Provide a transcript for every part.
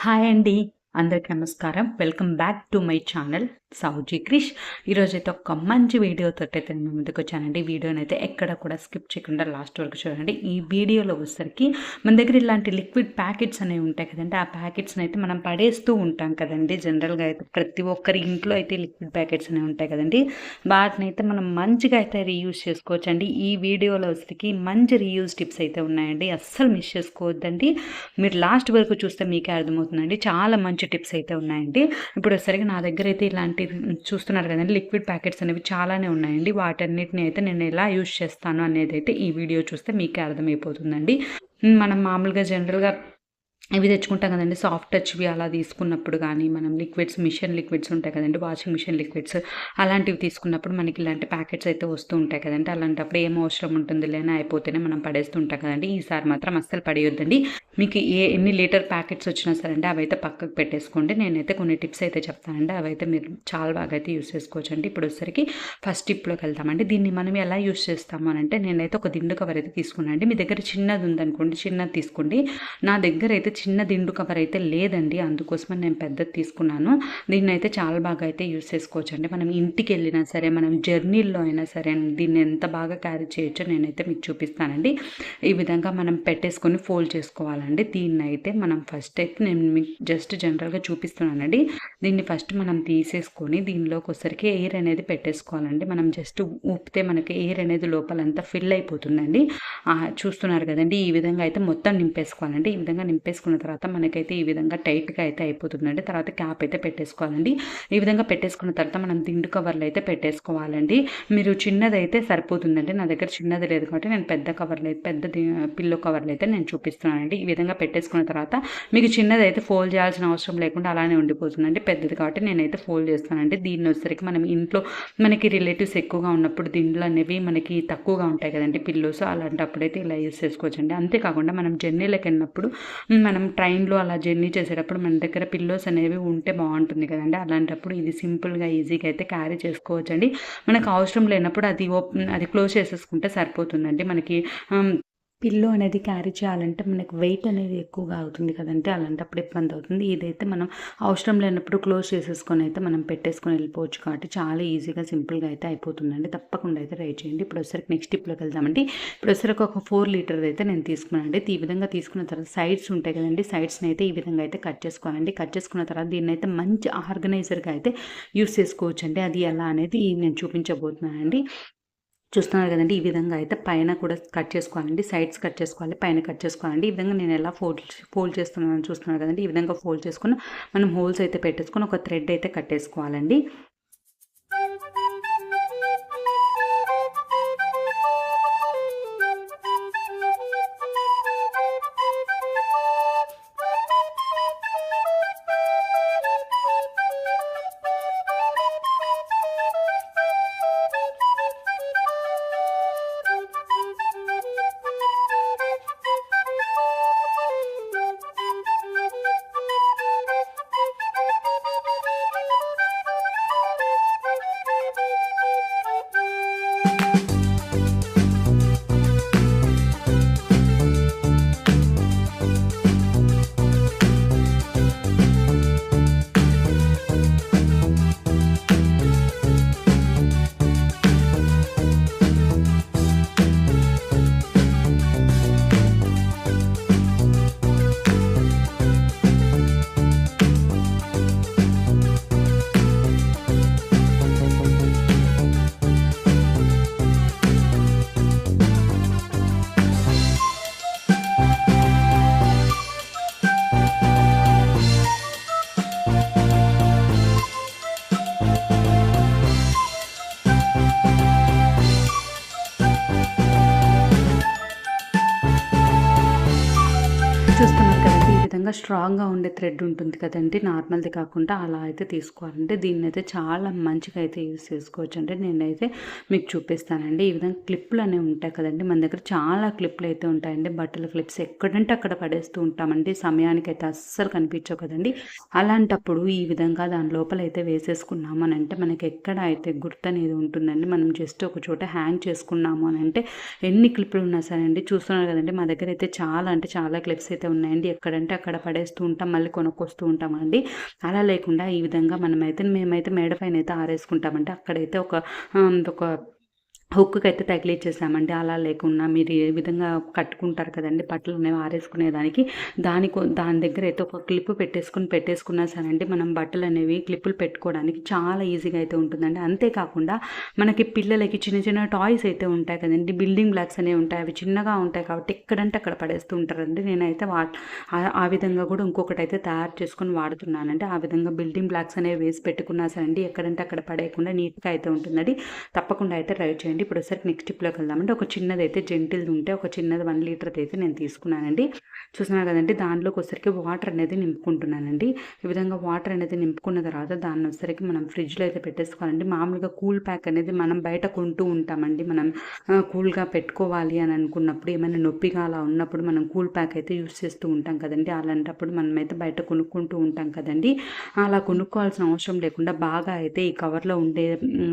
Hi అండి. అందరికి నమస్కారం. Welcome back to my channel Souji Krish. ఈరోజైతే ఒక మంచి వీడియోతోటైతే నేను ముందుకొచ్చానండి. వీడియోనైతే ఎక్కడ కూడా స్కిప్ చేయకుండా లాస్ట్ వరకు చూడండి. ఈ వీడియోలో వచ్చేసరికి మన దగ్గర ఇలాంటి లిక్విడ్ ప్యాకెట్స్ అనేవి ఉంటాయి కదండి. ఆ ప్యాకెట్స్ని అయితే మనం పడేస్తూ ఉంటాం కదండి. జనరల్గా అయితే ప్రతి ఒక్కరి ఇంట్లో అయితే లిక్విడ్ ప్యాకెట్స్ అనేవి ఉంటాయి కదండి. వాటిని అయితే మనం మంచిగా అయితే రీయూజ్ చేసుకోవచ్చండి. ఈ వీడియోలో వచ్చేసరికి మంచి రీయూజ్ టిప్స్ అయితే ఉన్నాయండి. అస్సలు మిస్ చేసుకోవద్దండి. మీరు లాస్ట్ వరకు చూస్తే మీకే అర్థమవుతుందండి. చాలా మంచి టిప్స్ అయితే ఉన్నాయండి. ఇప్పుడు వచ్చేసరికి నా దగ్గర అయితే ఇలాంటి చూస్తున్నారు కదండి, లిక్విడ్ ప్యాకెట్స్ అనేవి చాలానే ఉన్నాయండి. వాటన్నిటిని అయితే నేను ఎలా యూజ్ చేస్తాను అనేది అయితే ఈ వీడియో చూస్తే మీకే అర్థమైపోతుందండి. మనం మామూలుగా జనరల్గా ఇవి తెచ్చుకుంటాం కదండి, సాఫ్ట్ టచ్వి అలా తీసుకున్నప్పుడు కానీ మనం మిషన్ లిక్విడ్స్ ఉంటాయి కదండి, వాషింగ్ మిషన్ లిక్విడ్స్ అలాంటివి తీసుకున్నప్పుడు మనకి ఇలాంటి ప్యాకెట్స్ అయితే వస్తూ ఉంటాయి కదండి. అలాంటప్పుడు ఏం అవసరం ఉంటుంది లేని అయిపోతేనే మనం పడేస్తూ ఉంటాం కదండి. ఈసారి మాత్రం అస్సలు పడేయొద్దండి. మీకు ఎన్ని లీటర్ ప్యాకెట్స్ వచ్చినా సరే అండి అవైతే పక్కకు పెట్టేసుకోండి. నేనైతే కొన్ని టిప్స్ అయితే చెప్తానండి, అవైతే మీరు చాలా బాగా అయితే యూస్ చేసుకోవచ్చండి. ఇప్పుడు వచ్చేసరికి ఫస్ట్ టిప్లోకి వెళ్తామండి. దీన్ని మనం ఎలా యూస్ చేస్తాము అని అంటే, నేనైతే ఒక దిండు కవర్ అయితే తీసుకున్నాను. మీ దగ్గర చిన్నది ఉందనుకోండి, చిన్నది తీసుకోండి. నా దగ్గర అయితే చిన్న దిండు కవర్ అయితే లేదండి, అందుకోసమని నేను పెద్దది తీసుకున్నాను. దీన్ని అయితే చాలా బాగా అయితే యూస్ చేసుకోవచ్చు అండి. మనం ఇంటికి వెళ్ళినా సరే, మనం జర్నీల్లో అయినా సరే దీన్ని ఎంత బాగా క్యారీ చేయొచ్చో నేనైతే మీకు చూపిస్తానండి. ఈ విధంగా మనం పెట్టేసుకొని ఫోల్డ్ చేసుకోవాలండి. దీన్ని అయితే మనం ఫస్ట్ అయితే నేను మీకు జస్ట్ జనరల్గా చూపిస్తున్నానండి. దీన్ని ఫస్ట్ మనం తీసేసుకొని దీనిలోకి వచ్చరికి ఎయిర్ అనేది పెట్టేసుకోవాలండి. మనం జస్ట్ ఊపితే మనకి ఎయిర్ అనేది లోపలంతా ఫిల్ అయిపోతుందండి. చూస్తున్నారు కదండి, ఈ విధంగా అయితే మొత్తం నింపేసుకోవాలండి. ఈ విధంగా నింపేసుకున్న తర్వాత మనకైతే ఈ విధంగా టైట్గా అయితే అయిపోతుందండి. తర్వాత క్యాప్ అయితే పెట్టేసుకోవాలండి. ఈ విధంగా పెట్టేసుకున్న తర్వాత మనం దిండు కవర్లు అయితే పెట్టేసుకోవాలండి. మీరు చిన్నదైతే సరిపోతుందండి. నా దగ్గర చిన్నది లేదు కాబట్టి నేను పెద్ద కవర్లు అయితే పిల్లో కవర్లు అయితే నేను చూపిస్తున్నానండి. ఈ విధంగా పెట్టేసుకున్న తర్వాత మీకు చిన్నది అయితే ఫోల్డ్ చేయాల్సిన అవసరం లేకుండా అలానే ఉండిపోతుందండి. పెద్దది కాబట్టి నేనైతే ఫోల్డ్ చేస్తానండి. దీన్ని వచ్చేసరికి మనం ఇంట్లో మనకి రిలేటివ్స్ ఎక్కువగా ఉన్నప్పుడు దిండ్లు అనేవి మనకి తక్కువగా ఉంటాయి కదండి పిల్లోస్, అలాంటప్పుడైతే ఇలా యూస్ చేసుకోవచ్చండి. అంతేకాకుండా మనం జర్నీలకు వెళ్ళినప్పుడు మనం ట్రైన్లో అలా జర్నీ చేసేటప్పుడు మన దగ్గర పిల్లోస్ అనేవి ఉంటే బాగుంటుంది కదండి. అలాంటప్పుడు ఇది సింపుల్గా ఈజీగా అయితే క్యారీ చేసుకోవచ్చండి. మనకు అవసరం లేనప్పుడు అది క్లోజ్ చేసేసుకుంటే సరిపోతుందండి. మనకి పిల్లో అనేది క్యారీ చేయాలంటే మనకి వెయిట్ అనేది ఎక్కువగా అవుతుంది కదంటే, అలాంటప్పుడు ఇబ్బంది అవుతుంది. ఇదైతే మనం అవసరం లేనప్పుడు క్లోజ్ చేసేసుకొని అయితే మనం పెట్టేసుకొని వెళ్ళిపోవచ్చు కాబట్టి చాలా ఈజీగా సింపుల్గా అయితే అయిపోతుందండి. తప్పకుండా అయితే ట్రై చేయండి. ఇప్పుడు వచ్చరికి నెక్స్ట్ టిప్లోకి వెళ్దామండి. ఇప్పుడు వచ్చరికి ఒక 4 లీటర్ అయితే నేను తీసుకున్నానండి. ఈ విధంగా తీసుకున్న తర్వాత సైడ్స్ ఉంటాయి కదండి, సైడ్స్ని అయితే ఈ విధంగా అయితే కట్ చేసుకోవాలండి. కట్ చేసుకున్న తర్వాత దీన్ని అయితే మంచి ఆర్గనైజర్గా అయితే యూస్ చేసుకోవచ్చు అండి. అది ఎలా అనేది నేను చూపించబోతున్నానండి. చూస్తున్నారు కదండి, ఈ విధంగా అయితే పైన కూడా కట్ చేసుకోవాలండి, సైడ్స్ కట్ చేసుకోవాలి, పైన కట్ చేసుకోవాలండి. ఈ విధంగా నేను ఎలా ఫోల్డ్ చేస్తున్నాను చూస్తున్నారు కదండి. ఈ విధంగా ఫోల్డ్ చేసుకుని మనం హోల్స్ అయితే పెట్టేసుకొని ఒక థ్రెడ్ అయితే కట్టేసుకోవాలండి. చూస్తున్నారు కదండి, ఈ విధంగా స్ట్రాంగ్గా ఉండే థ్రెడ్ ఉంటుంది కదండి, నార్మల్ది కాకుండా అలా అయితే తీసుకోవాలంటే దీన్ని అయితే చాలా మంచిగా అయితే యూస్ చేసుకోవచ్చు అంటే నేనైతే మీకు చూపిస్తానండి. ఈ విధంగా క్లిప్లు అనేవి ఉంటాయి కదండి, మన దగ్గర చాలా క్లిప్లు అయితే ఉంటాయండి, బట్టల క్లిప్స్ ఎక్కడంటే అక్కడ పడేస్తూ ఉంటామండి, సమయానికి అయితే అస్సలు కనిపించవు కదండి. అలాంటప్పుడు ఈ విధంగా దాని లోపల అయితే వేసేసుకున్నాము అని అంటే మనకి ఎక్కడ అయితే గుర్తు అనేది ఉంటుందండి. మనం జస్ట్ ఒక చోట హ్యాంగ్ చేసుకున్నాము అని అంటే ఎన్ని క్లిప్లు ఉన్నా సరే అండి, చూస్తున్నారు కదండి మా దగ్గర అయితే చాలా అంటే చాలా క్లిప్స్ అయితే ఉన్నాయండి. ఎక్కడంటే అక్కడ పడేస్తూ ఉంటాం, మళ్ళీ కొనుక్కొస్తూ ఉంటామండి. అలా లేకుండా ఈ విధంగా మేమైతే మేడ పైన అయితే ఆరేసుకుంటామంటే అక్కడైతే ఒక హుక్కుకైతే తగిలిచ్చేసామండి. అలా లేకుండా మీరు ఏ విధంగా కట్టుకుంటారు కదండీ బట్టలనేవి ఆరేసుకునేదానికి, దాని దగ్గరైతే ఒక క్లిప్ పెట్టేసుకున్నా సరేండి మనం బట్టలనేవి క్లిప్పులు పెట్టుకోవడానికి చాలా ఈజీగా అయితే ఉంటుందండి. అంతేకాకుండా మనకి పిల్లలకి చిన్న చిన్న టాయ్స్ అయితే ఉంటాయి కదండీ, బిల్డింగ్ బ్లాక్స్ అనేవి ఉంటాయి. అవి చిన్నగా ఉంటాయి కాబట్టి ఎక్కడంటే అక్కడ పడేస్తూ ఉంటారండి. నేనైతే ఆ విధంగా కూడా ఇంకొకటైతే తయారు చేసుకొని వాడుతున్నానండి. ఆ విధంగా బిల్డింగ్ బ్లాక్స్ అనేవి వేసి పెట్టుకున్నా సరేండి ఎక్కడంటే అక్కడ పడేయకుండా నీట్‌గా అయితే ఉంటుందండి. తప్పకుండా అయితే ట్రై చేయండి. ఇప్పుడు ఒకసారి నెక్స్ట్ టిప్‌లోకి వెళ్దామండి. ఒక చిన్నదైతే జెంటిల్‌ది ఉంటే ఒక చిన్నది 1 లీటర్‌ది అయితే నేను తీసుకున్నానండి. చూస్తున్నారు కదండీ, దాంట్లోకి వచ్చేసరికి వాటర్ అనేది నింపుకుంటున్నానండి. ఈ విధంగా వాటర్ అనేది నింపుకున్న తర్వాత దాన్ని వచ్చేసరికి మనం ఫ్రిడ్జ్‌లో అయితే పెట్టేసుకోవాలండి. మామూలుగా కూల్ ప్యాక్ అనేది మనం బయట కొంటూ ఉంటామండి. మనం కూల్‌గా పెట్టుకోవాలి అని అనుకున్నప్పుడు, ఏమైనా నొప్పిగా అలా ఉన్నప్పుడు మనం కూల్ ప్యాక్ అయితే యూజ్ చేస్తూ ఉంటాం కదండీ. అలాంటప్పుడు మనమైతే బయట కొనుక్కుంటూ ఉంటాం కదండీ. అలా కొనుక్కోవాల్సిన అవసరం లేకుండా బాగా అయితే ఈ కవర్‌లో ఉండే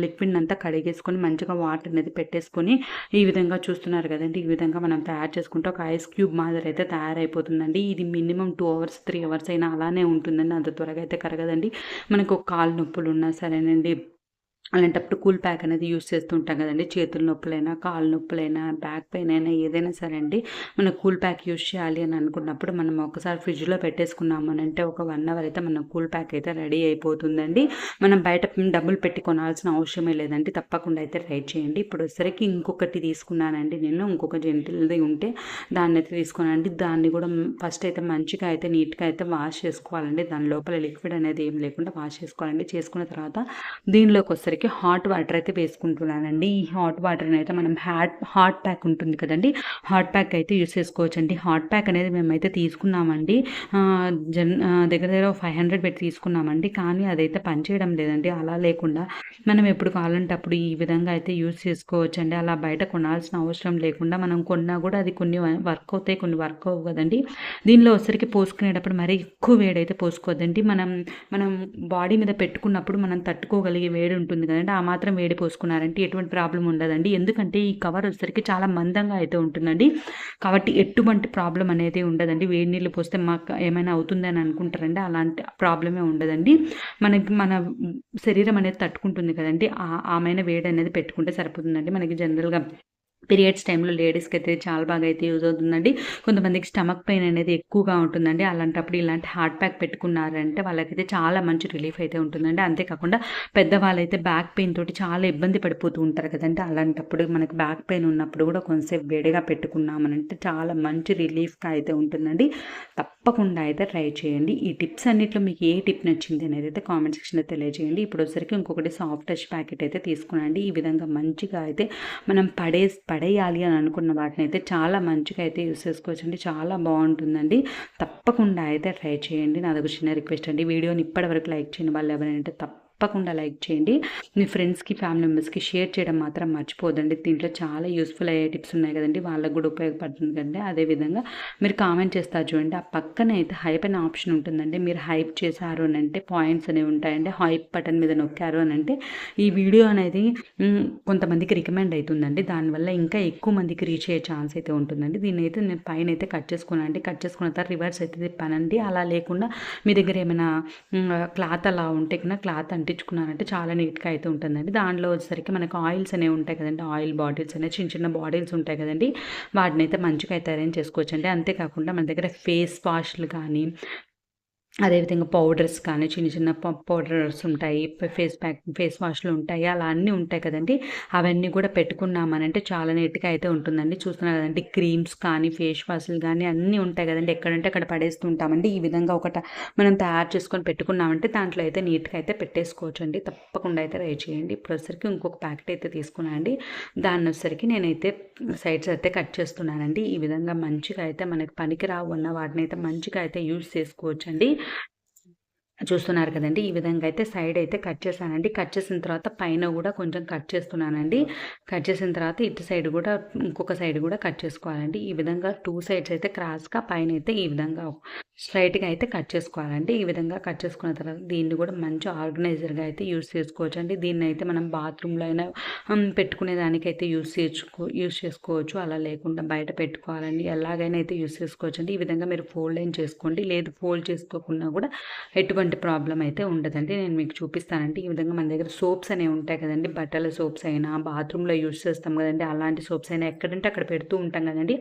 లిక్విడ్ అంతా కడిగేసుకొని మంచిగా వాటర్ అనేది పెట్టేసుకొని ఈ విధంగా చూస్తున్నారు కదండీ. ఈ విధంగా మనం తయారు చేసుకుంటే ఒక ఐస్ క్యూబ్ మాదిరి అయితే తయారైపోతుందండి. ఇది మినిమం 2 అవర్స్ 3 అవర్స్ అయినా అలానే ఉంటుందండి. అంత త్వరగా అయితే కరగదండి. మనకు కాళ్ళు నొప్పులు ఉన్నా సరేనండి, అలాంటప్పుడు కూల్ ప్యాక్ అనేది యూజ్ చేస్తూ ఉంటాం కదండీ. చేతుల నొప్పులైనా, కాళ్ళ నొప్పులైనా, బ్యాక్ పెయిన్ అయినా ఏదైనా సరే అండి, మనం కూల్ ప్యాక్ యూజ్ చేయాలి అని అనుకున్నప్పుడు మనం ఒకసారి ఫ్రిడ్జ్‌లో పెట్టేసుకున్నాము అనంటే ఒక 1 అవర్ అయితే మన కూల్ ప్యాక్ అయితే రెడీ అయిపోతుందండి. మనం బయట డబ్బులు పెట్టి కొనాల్సిన అవసరమే లేదండి. తప్పకుండా అయితే ట్రై చేయండి. ఇప్పుడు వచ్చేసరికి ఇంకొకటి తీసుకున్నానండి నేను. ఇంకొక జెంటిల్‌ది ఉంటే దాన్నైతే తీసుకున్నానండి. దాన్ని కూడా ఫస్ట్ అయితే మంచిగా అయితే నీట్‌గా అయితే వాష్ చేసుకోవాలండి. దాని లోపల లిక్విడ్ అనేది ఏం లేకుండా వాష్ చేసుకోవాలండి. చేసుకున్న తర్వాత దీనిలోకి వచ్చేసరికి హాట్ వాటర్ అయితే వేసుకుంటున్నానండి. ఈ హాట్ వాటర్‌ని అయితే మనం హాట్ ప్యాక్ ఉంటుంది కదండీ, హాట్ ప్యాక్ అయితే యూజ్ చేసుకోవచ్చండి. హాట్ ప్యాక్ అనేది మేమైతే తీసుకున్నామండి. దగ్గర దగ్గర 500 పెట్టి తీసుకున్నామండి. కానీ అదైతే పనిచేయడం లేదండి. అలా లేకుండా మనం ఎప్పుడు కావాలంటే అప్పుడు ఈ విధంగా అయితే యూజ్ చేసుకోవచ్చండి. అలా బయట కొనాల్సిన అవసరం లేకుండా మనం కొన్నా కూడా అది కొన్ని వర్క్ అవుతాయి, కొన్ని వర్క్ అవ్వవు కదండీ. దీనిలో వచ్చేసరికి పోసుకునేటప్పుడు మరీ ఎక్కువ వేడైతే పోసుకోవద్దండి. మనం బాడీ మీద పెట్టుకున్నప్పుడు మనం తట్టుకోగలిగే వేడి ఉంటుంది కదండీ, ఆ మాత్రం వేడి పోసుకున్నారంటే ఎటువంటి ప్రాబ్లమ్ ఉండదండి. ఎందుకంటే ఈ కవర్ వచ్చేసరికి చాలా మందంగా అయితే ఉంటుందండి. కాబట్టి ఎటువంటి ప్రాబ్లమ్ అనేది ఉండదండి. వేడి నీళ్ళు పోస్తే మాకు ఏమైనా అవుతుందని అనుకుంటారండి. అలాంటి ప్రాబ్లమే ఉండదండి. మన శరీరం అనేది తట్టుకుంటుంది కదండీ. ఆమైన వేడి అనేది పెట్టుకుంటే సరిపోతుందండి. మనకి జనరల్‌గా పీరియడ్స్ టైంలో లేడీస్‌కి అయితే చాలా బాగా అయితే యూజ్ అవుతుందండి. కొంతమందికి స్టమక్ పెయిన్ అనేది ఎక్కువగా ఉంటుందండి. అలాంటప్పుడు ఇలాంటి హాట్ ప్యాక్ పెట్టుకున్నారంటే వాళ్ళకైతే చాలా మంచి రిలీఫ్ అయితే ఉంటుందండి. అంతేకాకుండా పెద్దవాళ్ళైతే బ్యాక్ పెయిన్ తోటి చాలా ఇబ్బంది పడిపోతూ ఉంటారు కదండీ. అలాంటప్పుడు మనకి బ్యాక్ పెయిన్ ఉన్నప్పుడు కూడా కొంచెంసేపు వేడిగా పెట్టుకున్నామనంటే చాలా మంచి రిలీఫ్‌గా అయితే ఉంటుందండి. తప్పకుండా అయితే ట్రై చేయండి. ఈ టిప్స్ అన్నిట్లో మీకు ఏ టిప్ నచ్చింది అనేది అయితే కామెంట్ సెక్షన్‌లో తెలియజేయండి. ఇప్పుడు వచ్చేసరికి ఇంకొకటి సాఫ్ట్ టచ్ ప్యాకెట్ అయితే తీసుకున్నానండి. ఈ విధంగా మంచిగా అయితే మనం పడేయాలి అని అనుకున్న వాటినైతే చాలా మంచిగా అయితే యూజ్ చేసుకోవచ్చండి. చాలా బాగుంటుందండి. తప్పకుండా అయితే ట్రై చేయండి. నాదొక చిన్న రిక్వెస్ట్ అండి. వీడియోని ఇప్పటివరకు లైక్ చేయని వాళ్ళు ఎవరైనా తప్పకుండా లైక్ చేయండి. మీ ఫ్రెండ్స్‌కి, ఫ్యామిలీ మెంబర్స్‌కి షేర్ చేయడం మాత్రం మర్చిపోవద్దండి. దీంట్లో చాలా యూస్‌ఫుల్ అయ్యే టిప్స్ ఉన్నాయి కదండీ, వాళ్ళకి కూడా ఉపయోగపడుతుంది కదండీ. అదేవిధంగా మీరు కామెంట్ చేస్తారు చూడండి, ఆ పక్కన అయితే హైప్ అనే ఆప్షన్ ఉంటుందండి. మీరు హైప్ చేశారు అని అంటే పాయింట్స్ అనేవి ఉంటాయండి. హైప్ బటన్ మీద నొక్కారు అని అంటే ఈ వీడియో అనేది కొంతమందికి రికమెండ్ అవుతుందండి. దానివల్ల ఇంకా ఎక్కువ మందికి రీచ్ అయ్యే ఛాన్స్ అయితే ఉంటుందండి. దీన్నైతే నేను పైన అయితే కట్ చేసుకున్నానండి. కట్ చేసుకున్న తర్వాత రివర్స్ అయితే తిప్పానండి. అలా లేకుండా మీ దగ్గర ఏమైనా క్లాత్ అలా ఉంటే కన్నా క్లాత్ అంటించుకున్నారంటే చాలా నీట్‌గా అయితే ఉంటుందండి. దాంట్లో వచ్చేసరికి మనకు ఆయిల్స్ అనేవి ఉంటాయి కదండీ. ఆయిల్ బాటిల్స్ అనేవి చిన్న చిన్న బాటిల్స్ ఉంటాయి కదండీ. వాటినైతే మంచిగా అయితే అరేంజ్ చేసుకోవచ్చండి. అంతేకాకుండా మన దగ్గర ఫేస్ వాష్‌లు కానీ, అదేవిధంగా పౌడర్స్ కానీ చిన్న చిన్న పౌడర్స్ ఉంటాయి. ఫేస్ వాష్‌లు ఉంటాయి. అలా అన్నీ ఉంటాయి కదండీ. అవన్నీ కూడా పెట్టుకున్నామనంటే చాలా నీట్‌గా అయితే ఉంటుందండి. చూస్తున్నారు కదండీ, క్రీమ్స్ కానీ, ఫేస్ వాష్‌లు కానీ అన్నీ ఉంటాయి కదండీ. ఎక్కడంటే అక్కడ పడేస్తూ ఉంటామండి. ఈ విధంగా మనం తయారు చేసుకొని పెట్టుకున్నామంటే దాంట్లో అయితే నీట్‌గా అయితే పెట్టేసుకోవచ్చండి. తప్పకుండా అయితే ట్రై చేయండి. ఇప్పుడు వచ్చేసరికి ఇంకొక ప్యాకెట్ అయితే తీసుకున్నానండి. దాన్ని వచ్చేసరికి నేనైతే సైడ్స్ అయితే కట్ చేస్తున్నానండి. ఈ విధంగా మంచిగా అయితే మనకి పనికిరావు అన్న వాటినైతే మంచిగా అయితే యూజ్ చేసుకోవచ్చండి. చూస్తున్నారు కదండీ! ఈ విధంగా అయితే సైడ్ అయితే కట్ చేశానండి. కట్ చేసిన తర్వాత పైన గూడా కొంచెం కట్ చేస్తున్నానండి. కట్ చేసిన తర్వాత ఇటు సైడ్ గూడా ఇంకొక సైడ్ గూడా కట్ చేసుకోవాలండి. ఈ విధంగా 2 సైడ్స్ అయితే క్రాస్‌గా పైనైతే ఈ విధంగా స్ట్రెయిట్‌గా అయితే కట్ చేసుకోవాలండి. ఈ విధంగా కట్ చేసుకున్న తర్వాత దీన్ని గూడా మంచి ఆర్గనైజర్‌గా అయితే యూజ్ చేసుకోవచ్చండి. దీన్నైతే మనం బాత్రూమ్‌లో అయినా పెట్టుకునే దానికైతే యూజ్ చేసుకోవచ్చు. అలా లేకుండా బయట పెట్టుకోవాలండి. ఎలాగైనా అయితే యూజ్ చేసుకోవచ్చండి. ఈ విధంగా మీరు ఫోల్డ్ అయిన చేసుకోండి. లేదు ఫోల్డ్ చేసుకోకున్నా గూడా ఎటువంటి ప్రాబ్లమ్ అయితే ఉండదండి. నేను మీకు చూపిస్తానండి. ఈ విధంగా మన దగ్గర సోప్స్ అనేవి ఉంటాయి కదండీ! బట్టల సోప్స్ అయినా, బాత్రూమ్‌లో యూజ్ చేస్తాం కదండీ! అలాంటి సోప్స్ అయినా ఎక్కడంటే అక్కడ పెడుతూ ఉంటాం కదండీ!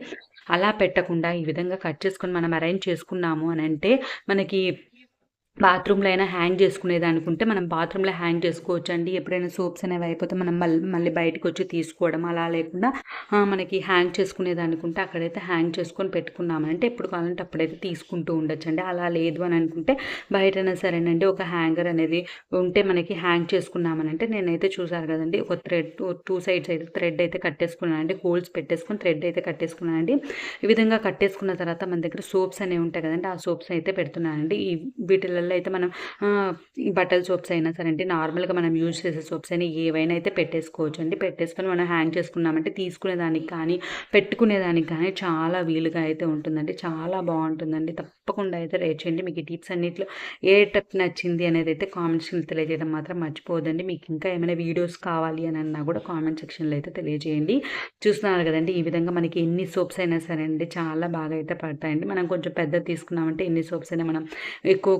అలా పెట్టకుండా ఈ విధంగా కట్ చేసుకొని మనం అరేంజ్ చేసుకున్నాము అనంటే మనకి బాత్రూమ్‌లో అయినా హ్యాంగ్ చేసుకునేదనుకుంటే మనం బాత్రూమ్‌లో హ్యాంగ్ చేసుకోవచ్చండి. ఎప్పుడైనా సోప్స్ అనేవి అయిపోతే మనం మళ్ళీ బయటకొచ్చి తీసుకోవడం అలా లేకుండా మనకి హ్యాంగ్ చేసుకునేదనుకుంటే అక్కడైతే హ్యాంగ్ చేసుకొని పెట్టుకున్నామంటే ఎప్పుడు కావాలంటే అప్పుడైతే తీసుకుంటూ ఉండొచ్చండి. అలా లేదు అని అనుకుంటే బయటైనా సరేనండి ఒక హ్యాంగర్ అనేది ఉంటే మనకి హ్యాంగ్ చేసుకున్నామనంటే నేనైతే చూసారు కదండీ! ఒక థ్రెడ్ 2 సైడ్స్ అయితే థ్రెడ్ అయితే కట్టేసుకున్నానండి. హోల్స్ పెట్టేసుకొని థ్రెడ్ అయితే కట్టేసుకున్నానండి. ఈ విధంగా కట్టేసుకున్న తర్వాత మన దగ్గర సోప్స్ అనేవి ఉంటాయి కదండీ! ఆ సోప్స్ అయితే పెడుతున్నానండి. వీటిలలో అయితే మనం ఈ బట్టల సోప్స్ అయినా సరే అండి, నార్మల్‌గా మనం యూజ్ చేసే సోప్స్ అయినా ఏవైనా అయితే పెట్టేసుకోవచ్చండి. పెట్టేసుకొని మనం హ్యాంగ్ చేసుకున్నామంటే తీసుకునేదానికి కానీ, పెట్టుకునేదానికి కానీ చాలా వీలుగా అయితే ఉంటుందండి. చాలా బావుంటుందండి. తప్పకుండా అయితే ట్రై చేయండి. మీకు ఈ టిప్స్ అన్నిట్లో ఏ టిప్ నచ్చింది అనేది అయితే కామెంట్ సెక్షన్‌లో తెలియజేయడం మాత్రం మర్చిపోవద్దండి. మీకు ఇంకా ఏమైనా వీడియోస్ కావాలి అని అన్నా కూడా కామెంట్ సెక్షన్‌లో అయితే తెలియజేయండి. చూస్తున్నారు కదండీ! ఈ విధంగా మనకి ఎన్ని సోప్స్ అయినా సరే అండి చాలా బాగా అయితే పడతాయండి. మనం కొంచెం పెద్దది తీసుకున్నామంటే ఎన్ని సోప్స్ అయినా మనం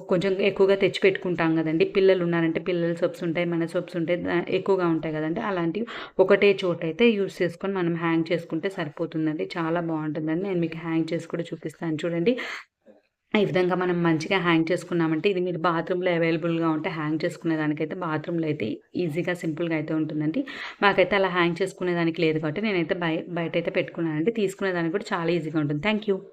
కొంచెం ఎక్కువగా తెచ్చి పెట్టుకుంటాం గదండీ! పిల్లలున్నారంటే పిల్లల సోప్స్ ఉంటాయి, మన సోప్స్ ఉంటాయి. ఎక్కువగా ఉంటాయి గదండీ! అలాంటివి ఒకటే చోటైతే యూజ్ చేసుకొని మనం హ్యాంగ్ చేసుకుంటే సరిపోతుందండి. చాలా బావుంటుందండి. నేను మీకు హ్యాంగ్ చేసి కూడా చూపిస్తాను చూడండి. ఈ విధంగా మనం మంచిగా హ్యాంగ్ చేసుకున్నామంటే ఇది మీరు బాత్రూమ్‌లో అవైలబుల్‌గా ఉంటే హ్యాంగ్ చేసుకునే దానికైతే బాత్రూమ్‌లో అయితే ఈజీగా సింపుల్‌గా అయితే ఉంటుందండి. మాకైతే అలా హ్యాంగ్ చేసుకునేదానికి లేదు కాబట్టి నేనైతే బయటైతే పెట్టుకున్నానండి. తీసుకునేదానికి కూడా చాలా ఈజీగా ఉంటుంది. Thank you.